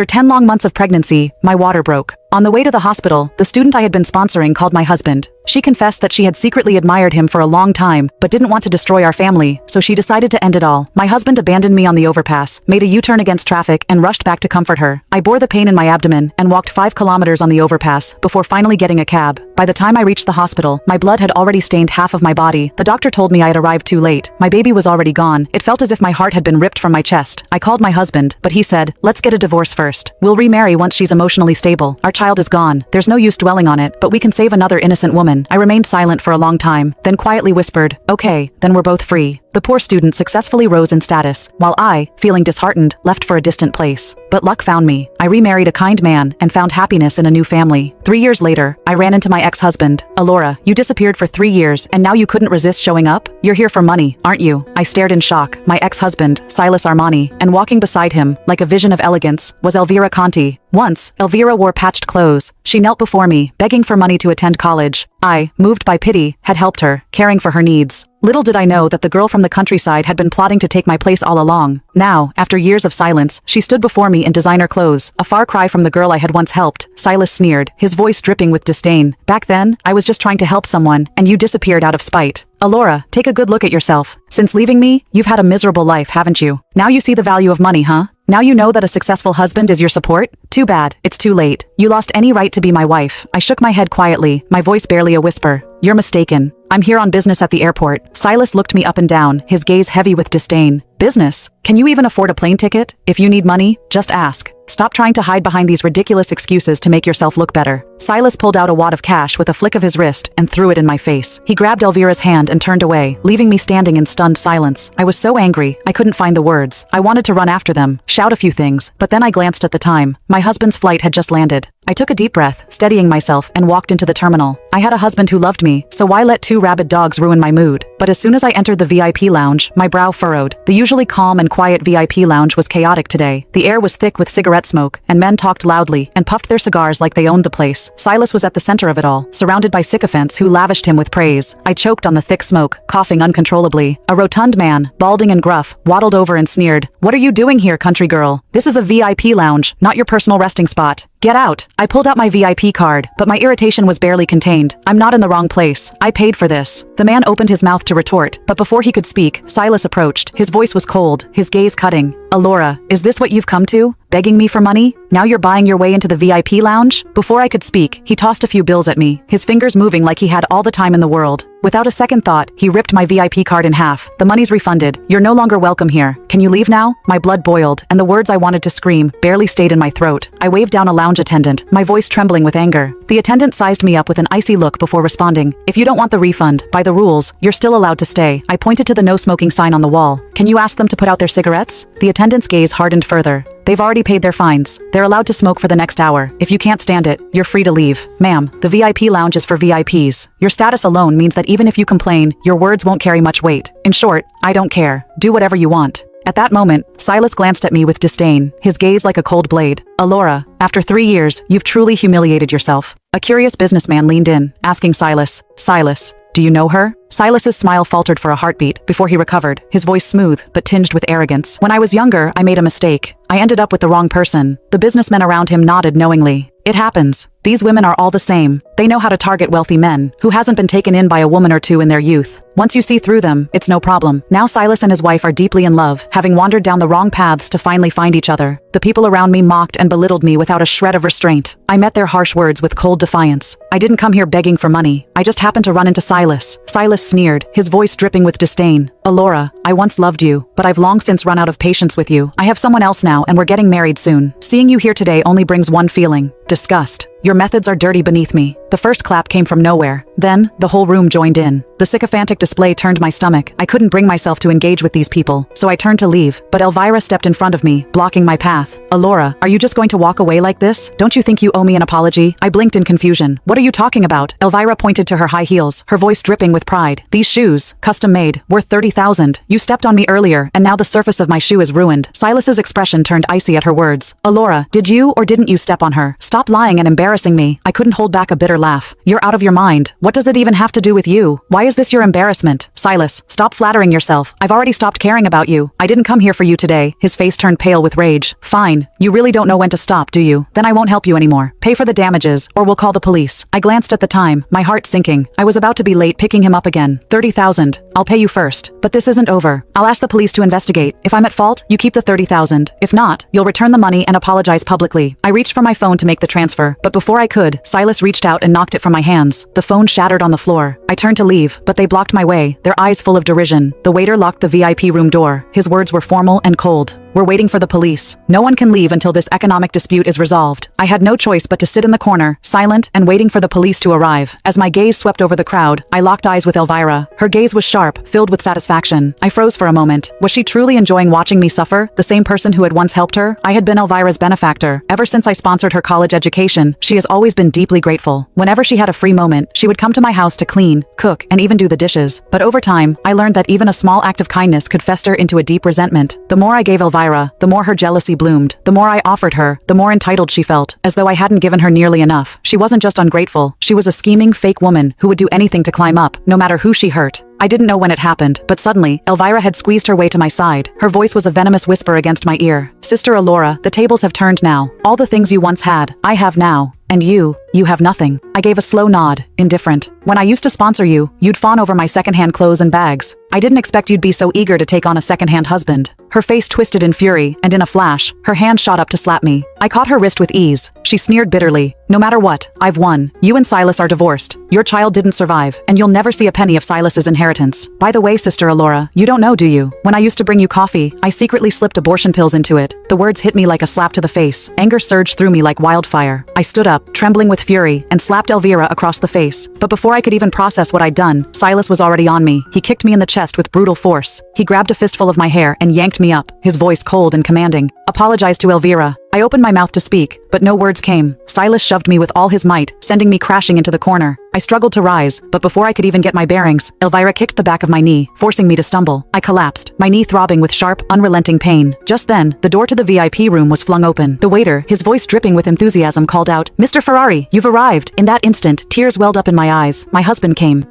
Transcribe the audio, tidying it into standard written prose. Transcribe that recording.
After 10 long months of pregnancy, my water broke. On the way to the hospital, the student I had been sponsoring called my husband. She confessed that she had secretly admired him for a long time, but didn't want to destroy our family, so she decided to end it all. My husband abandoned me on the overpass, made a U-turn against traffic, and rushed back to comfort her. I bore the pain in my abdomen and walked 5 kilometers on the overpass before finally getting a cab. By the time I reached the hospital, my blood had already stained half of my body. The doctor told me I had arrived too late. My baby was already gone. It felt as if my heart had been ripped from my chest. I called my husband, but he said, "Let's get a divorce first. We'll remarry once she's emotionally stable. Our child is gone. There's no use dwelling on it, but we can save another innocent woman." I remained silent for a long time, then quietly whispered, "Okay, then we're both free." The poor student successfully rose in status, while I, feeling disheartened, left for a distant place. But luck found me. I remarried a kind man and found happiness in a new family. 3 years later, I ran into my ex-husband. "Alora, you disappeared for 3 years and now you couldn't resist showing up? You're here for money, aren't you?" I stared in shock. My ex-husband, Silas Armani, and walking beside him, like a vision of elegance, was Elvira Conti. Once, Elvira wore patched clothes. She knelt before me, begging for money to attend college. I, moved by pity, had helped her, caring for her needs. Little did I know that the girl from the countryside had been plotting to take my place all along. Now, after years of silence, she stood before me in designer clothes, a far cry from the girl I had once helped. Silas sneered, his voice dripping with disdain. "Back then, I was just trying to help someone, and you disappeared out of spite. Alora, take a good look at yourself. Since leaving me, you've had a miserable life, haven't you? Now you see the value of money, huh? Now you know that a successful husband is your support? Too bad, it's too late. You lost any right to be my wife." I shook my head quietly, my voice barely a whisper. "You're mistaken. I'm here on business at the airport." Silas looked me up and down, his gaze heavy with disdain. "Business? Can you even afford a plane ticket? If you need money, just ask. Stop trying to hide behind these ridiculous excuses to make yourself look better." Silas pulled out a wad of cash with a flick of his wrist and threw it in my face. He grabbed Elvira's hand and turned away, leaving me standing in stunned silence. I was so angry, I couldn't find the words. I wanted to run after them, shout a few things, but then I glanced at the time. My husband's flight had just landed. I took a deep breath, steadying myself, and walked into the terminal. I had a husband who loved me, so why let 2 rabid dogs ruin my mood? But as soon as I entered the VIP lounge, my brow furrowed. The usually calm and quiet VIP lounge was chaotic today. The air was thick with cigarette smoke, and men talked loudly and puffed their cigars like they owned the place. Silas was at the center of it all, surrounded by sycophants who lavished him with praise. I choked on the thick smoke, coughing uncontrollably. A rotund man, balding and gruff, waddled over and sneered, "What are you doing here, country girl? This is a VIP lounge, not your personal resting spot. Get out." I pulled out my VIP card, but my irritation was barely contained. "I'm not in the wrong place. I paid for this." The man opened his mouth to retort, but before he could speak, Silas approached. His voice was cold, his gaze cutting. "Alora, is this what you've come to? Begging me for money? Now you're buying your way into the VIP lounge?" Before I could speak, he tossed a few bills at me, his fingers moving like he had all the time in the world. Without a second thought, he ripped my VIP card in half. "The money's refunded. You're no longer welcome here. Can you leave now?" My blood boiled, and the words I wanted to scream barely stayed in my throat. I waved down a lounge attendant, my voice trembling with anger. The attendant sized me up with an icy look before responding. "If you don't want the refund, by the rules, you're still allowed to stay." I pointed to the no smoking sign on the wall. "Can you ask them to put out their cigarettes?" The attendant's gaze hardened further. "They've already paid their fines. They're allowed to smoke for the next hour. If you can't stand it, you're free to leave. Ma'am, the VIP lounge is for VIPs. Your status alone means that even if you complain, your words won't carry much weight. In short, I don't care. Do whatever you want." At that moment, Silas glanced at me with disdain, his gaze like a cold blade. "Alora, after 3 years, you've truly humiliated yourself." A curious businessman leaned in, asking Silas, "Silas, do you know her?" Silas's smile faltered for a heartbeat before he recovered, his voice smooth but tinged with arrogance. "When I was younger, I made a mistake. I ended up with the wrong person." The businessmen around him nodded knowingly. "It happens. These women are all the same. They know how to target wealthy men, who hasn't been taken in by a woman or two in their youth. Once you see through them, it's no problem." Now Silas and his wife are deeply in love, having wandered down the wrong paths to finally find each other. The people around me mocked and belittled me without a shred of restraint. I met their harsh words with cold defiance. I didn't come here begging for money. I just happened to run into Silas. Silas sneered, his voice dripping with disdain. "Alora, I once loved you, but I've long since run out of patience with you. I have someone else now and we're getting married soon. Seeing you here today only brings one feeling: disgust. Your methods are dirty beneath me." The first clap came from nowhere. Then, the whole room joined in. The sycophantic display turned my stomach. I couldn't bring myself to engage with these people, so I turned to leave, but Elvira stepped in front of me, blocking my path. "Alora, are you just going to walk away like this? Don't you think you owe me an apology?" I blinked in confusion. "What are you talking about?" Elvira pointed to her high heels, her voice dripping with pride. "These shoes, custom made, worth 30,000. You stepped on me earlier, and now the surface of my shoe is ruined." Silas's expression turned icy at her words. "Alora, did you or didn't you step on her? Stop lying and embarrassing me." I couldn't hold back a bitter laugh. You're out of your mind. What does it even have to do with you? Why is this your embarrassment? Silas, stop flattering yourself. I've already stopped caring about you. I didn't come here for you today. His face turned pale with rage. Fine. You really don't know when to stop, do you? Then I won't help you anymore. Pay for the damages, or we'll call the police. I glanced at the time, my heart sinking. I was about to be late picking him up again. 30,000. I'll pay you first. But this isn't over. I'll ask the police to investigate. If I'm at fault, you keep the 30,000. If not, you'll return the money and apologize publicly. I reached for my phone to make the transfer, but before I could, Silas reached out and knocked it from my hands. The phone shattered on the floor. I turned to leave, but they blocked my way, their eyes full of derision. The waiter locked the VIP room door. His words were formal and cold. We're waiting for the police. No one can leave until this economic dispute is resolved. I had no choice but to sit in the corner, silent and waiting for the police to arrive. As my gaze swept over the crowd, I locked eyes with Elvira. Her gaze was sharp, filled with satisfaction. I froze for a moment. Was she truly enjoying watching me suffer? The same person who had once helped her? I had been Elvira's benefactor. Ever since I sponsored her college education, she has always been deeply grateful. Whenever she had a free moment, she would come to my house to clean, cook, and even do the dishes. But over time, I learned that even a small act of kindness could fester into a deep resentment. The more I gave Elvira, the more her jealousy bloomed. The more I offered her, the more entitled she felt, as though I hadn't given her nearly enough. She wasn't just ungrateful, she was a scheming, fake woman who would do anything to climb up, no matter who she hurt. I didn't know when it happened, but suddenly, Elvira had squeezed her way to my side. Her voice was a venomous whisper against my ear. Sister Alora, the tables have turned now. All the things you once had, I have now. And you have nothing. I gave a slow nod, indifferent. When I used to sponsor you, you'd fawn over my secondhand clothes and bags. I didn't expect you'd be so eager to take on a secondhand husband. Her face twisted in fury, and in a flash, her hand shot up to slap me. I caught her wrist with ease. She sneered bitterly. No matter what, I've won. You and Silas are divorced. Your child didn't survive, and you'll never see a penny of Silas's inheritance. By the way, Sister Alora, you don't know, do you? When I used to bring you coffee, I secretly slipped abortion pills into it. The words hit me like a slap to the face. Anger surged through me like wildfire. I stood up, trembling with fury, and slapped Elvira across the face. But before I could even process what I'd done, Silas was already on me. He kicked me in the chest with brutal force. He grabbed a fistful of my hair and yanked me up, his voice cold and commanding. Apologize to Elvira. I opened my mouth to speak, but no words came. Silas shoved me with all his might, sending me crashing into the corner. I struggled to rise, but before I could even get my bearings, Elvira kicked the back of my knee, forcing me to stumble. I collapsed, my knee throbbing with sharp, unrelenting pain. Just then, the door to the VIP room was flung open. The waiter, his voice dripping with enthusiasm, called out, "Mr. Ferrari, you've arrived." In that instant, tears welled up in my eyes. My husband came.